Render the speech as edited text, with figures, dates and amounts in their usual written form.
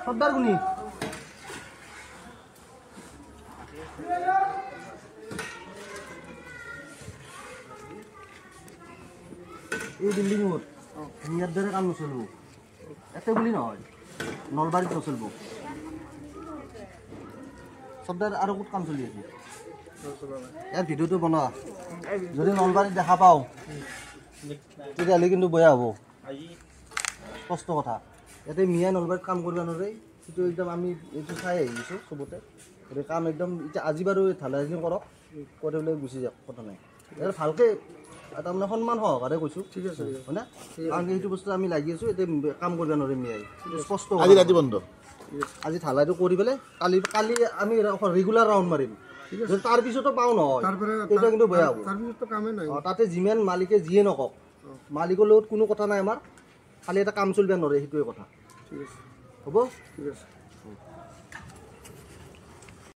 সৰ্দাৰ গুনি এই বিল্ডিং মিয়াৰ ধৰে কাম নচলব এতে বুলি নহয় নলবাৰীত নচলব সৰ্দাৰ আৰু ক'ত কাম চলি আছে ইয়াৰ ভিডিঅ'টো বনোৱা যদি নলবাৰীত দেখা পাওঁ তেতিয়াহ'লে কিন্তু বেয়া হ'ব স্পষ্ট কথা ইয়াতে মিয়াই নলবাৰীত কাম কৰিব নোৱাৰে সেইটো একদম আমি এইটো চাই আহিছোঁ চবতে গতিকে কাম একদম এতিয়া আজি বাৰু ঢালাইখিনি কৰক কৰি পেলাই গুচি যাওক কথা নাই ইয়াত ভালকৈ তাৰমানে সন্মান সহকাৰে কৈছোঁ ঠিক আছে হয়নে কাৰণ সেইটো বস্তু আমি লাগি আছোঁ এতিয়া কাম কৰিব নোৱাৰিম মিয়াই স্পষ্ট আজি ৰাতি বন্ধ আজি ঢালাইটো কৰি পেলাই কালি আমি ৰেগুলাৰ ৰাউণ্ড মাৰিম তাৰপিছতো পাওঁ নহয় তেতিয়া কিন্তু বেয়া হ'ব তাতে যিমান মালিকে যিয়ে নকওক মালিকৰ লগত কোনো কথা নাই আমাৰ খালি এটা কাম চলিব নোৱাৰে সেইটোৱে কথা হ'ব ঠিক আছে